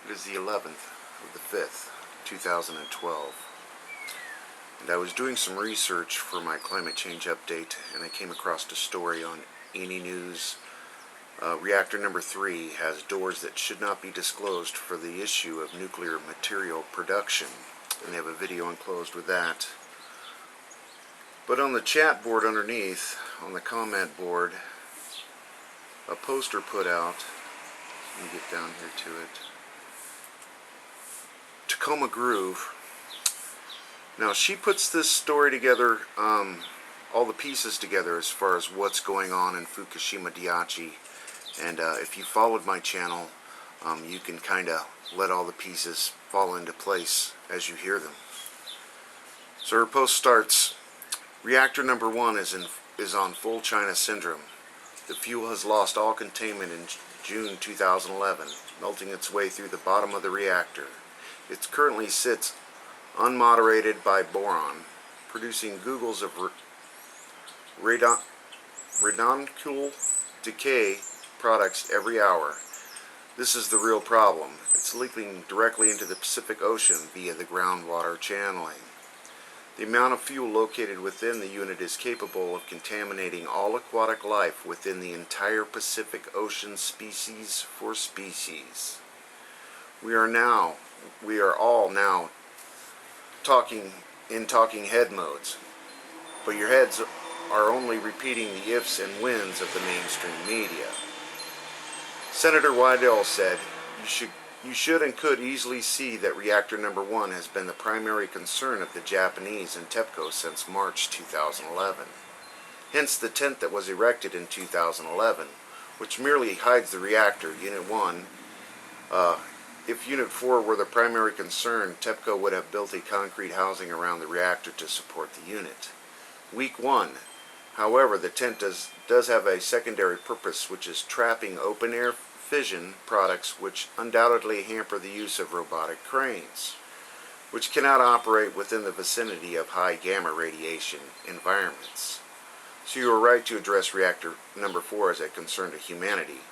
It is the 11th of the 5th, 2012, and I was doing some research for my climate change update, and I came across a story on Any News. Reactor number 3 has doors that should not be disclosed for the issue of nuclear material production, and they have a video enclosed with that. But on the chat board underneath, on the comment board, a poster put out. Let me get down here to it. Tacoma Groove. Now she puts this story together, all the pieces together as far as what's going on in Fukushima Daiichi. And if you followed my channel, you can kind of let all the pieces fall into place as you hear them. So her post starts, Reactor number 1 is on full China syndrome. The fuel has lost all containment in June 2011, melting its way through the bottom of the reactor. It currently sits unmoderated by boron, producing googles of radionuclide decay products every hour. This is the real problem. It's leaking directly into the Pacific Ocean via the groundwater channeling. The amount of fuel located within the unit is capable of contaminating all aquatic life within the entire Pacific Ocean species for species. We are all now talking head modes, but your heads are only repeating the ifs and whens of the mainstream media. Senator Wydell said, You should and could easily see that reactor number 1 has been the primary concern of the Japanese and TEPCO since March 2011. Hence the tent that was erected in 2011, which merely hides the reactor, Unit 1. If Unit 4 were the primary concern, TEPCO would have built a concrete housing around the reactor to support the unit. Week 1. However, the tent does have a secondary purpose, which is trapping open-air fission products which undoubtedly hamper the use of robotic cranes, which cannot operate within the vicinity of high gamma radiation environments. So you are right to address reactor number 4 as a concern to humanity,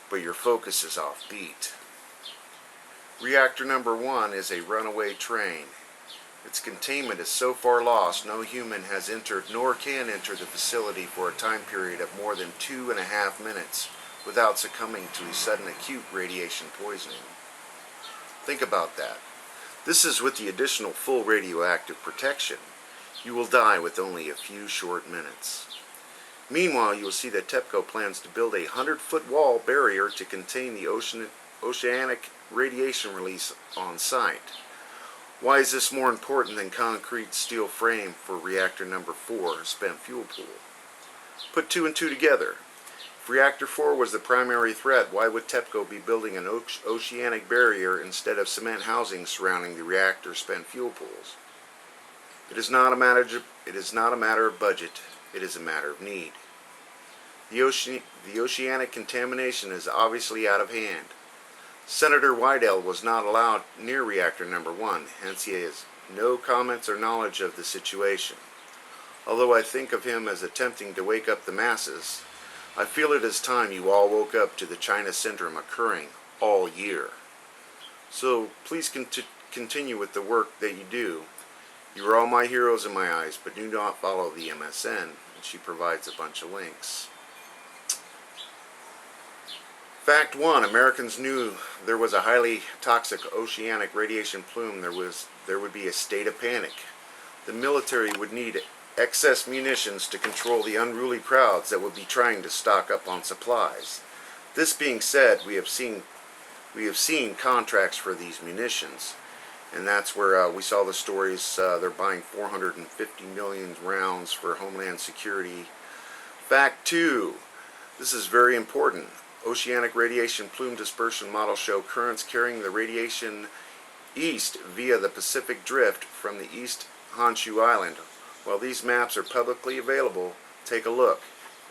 but your focus is offbeat. Reactor number 1 is a runaway train. Its containment is so far lost no human has entered nor can enter the facility for a time period of more than 2.5 minutes without succumbing to a sudden acute radiation poisoning. Think about that. This is with the additional full radioactive protection. You will die with only a few short minutes. Meanwhile, you will see that TEPCO plans to build a 100-foot wall barrier to contain the oceanic radiation release on site. Why is this more important than concrete steel frame for reactor number 4 spent fuel pool? Put 2 and 2 together. If reactor 4 was the primary threat, why would TEPCO be building an oceanic barrier instead of cement housing surrounding the reactor spent fuel pools? It is not a matter of budget, it is a matter of need. The oceanic contamination is obviously out of hand. Senator Wydell was not allowed near reactor number 1, hence he has no comments or knowledge of the situation. Although I think of him as attempting to wake up the masses, I feel it is time you all woke up to the China syndrome occurring all year. So please continue with the work that you do. You are all my heroes in my eyes, but do not follow the MSN. And she provides a bunch of links. Fact 1. Americans knew there was a highly toxic oceanic radiation plume. There would be a state of panic. The military would need excess munitions to control the unruly crowds that would be trying to stock up on supplies. This being said, we have seen contracts for these munitions, and that's where we saw the stories. They're buying 450 million rounds for Homeland Security. Fact 2. This is very important. Oceanic radiation plume dispersion models show currents carrying the radiation east via the Pacific Drift from the East Honshu Island. While these maps are publicly available, take a look.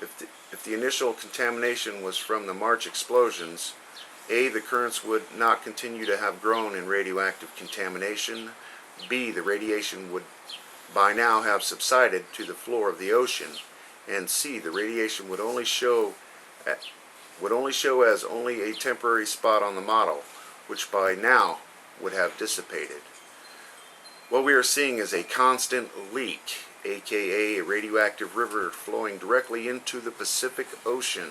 If the initial contamination was from the March explosions, A, the currents would not continue to have grown in radioactive contamination. B, the radiation would by now have subsided to the floor of the ocean. And C, the radiation would only show as only a temporary spot on the model, which by now would have dissipated. What we are seeing is a constant leak, aka a radioactive river flowing directly into the Pacific Ocean.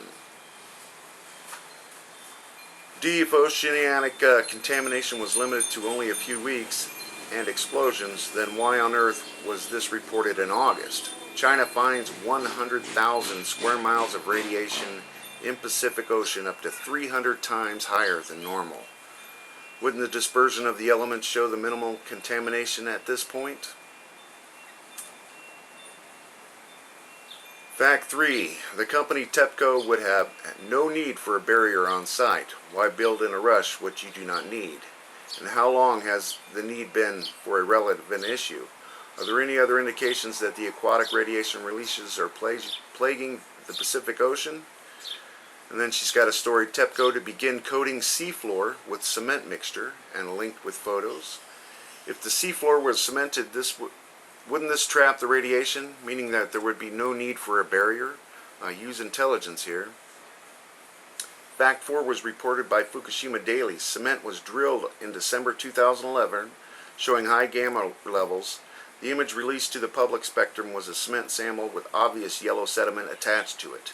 If oceanic contamination was limited to only a few weeks and explosions, then why on earth was this reported in August? China finds 100,000 square miles of radiation in Pacific Ocean, up to 300 times higher than normal. Wouldn't the dispersion of the elements show the minimal contamination at this point? Fact 3. The company TEPCO would have no need for a barrier on site. Why build in a rush what you do not need? And how long has the need been for a relevant issue? Are there any other indications that the aquatic radiation releases are plaguing the Pacific Ocean? And then she's got a story, TEPCO to begin coating seafloor with cement mixture, and linked with photos. If the seafloor was cemented, wouldn't this trap the radiation, meaning that there would be no need for a barrier? Use intelligence here. Fact 4 was reported by Fukushima Daily. Cement was drilled in December 2011, showing high gamma levels. The image released to the public spectrum was a cement sample with obvious yellow sediment attached to it.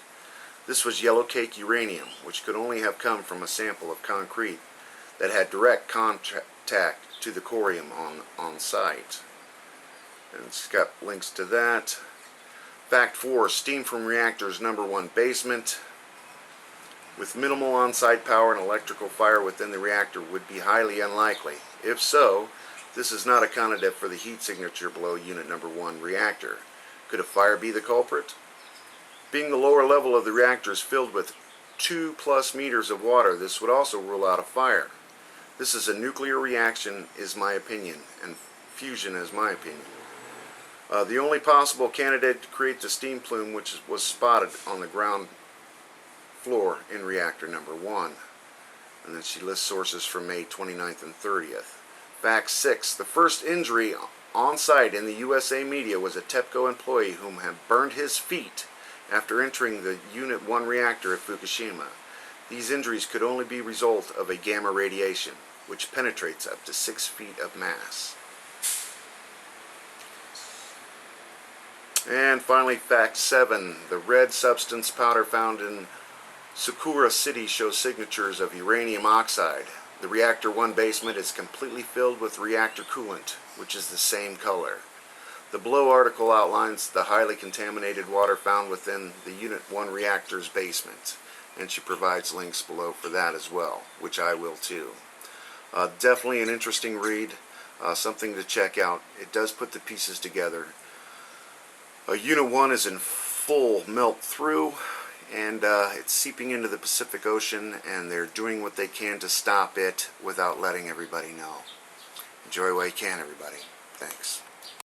This was yellow cake uranium, which could only have come from a sample of concrete that had direct contact to the corium on site. And it's got links to that. Fact 4, steam from reactor's #1 basement with minimal on-site power and electrical fire within the reactor would be highly unlikely. If so, this is not a candidate for the heat signature below unit #1 reactor. Could a fire be the culprit? Being the lower level of the reactor is filled with 2+ meters of water, this would also rule out a fire. This is a nuclear reaction, is my opinion, and fusion is my opinion. The only possible candidate to create the steam plume which was spotted on the ground floor in reactor #1. And then she lists sources from May 29th and 30th. Fact 6. The first injury on site in the USA media was a TEPCO employee whom had burned his feet after entering the Unit 1 reactor at Fukushima. These injuries could only be a result of a gamma radiation, which penetrates up to 6 feet of mass. And finally, fact 7. The red substance powder found in Sakura City shows signatures of uranium oxide. The reactor 1 basement is completely filled with reactor coolant, which is the same color. The below article outlines the highly contaminated water found within the Unit 1 reactor's basement, and she provides links below for that as well, which I will too. Definitely an interesting read, something to check out. It does put the pieces together. Unit 1 is in full melt through, and it's seeping into the Pacific Ocean, and they're doing what they can to stop it without letting everybody know. Enjoy while you can, everybody. Thanks.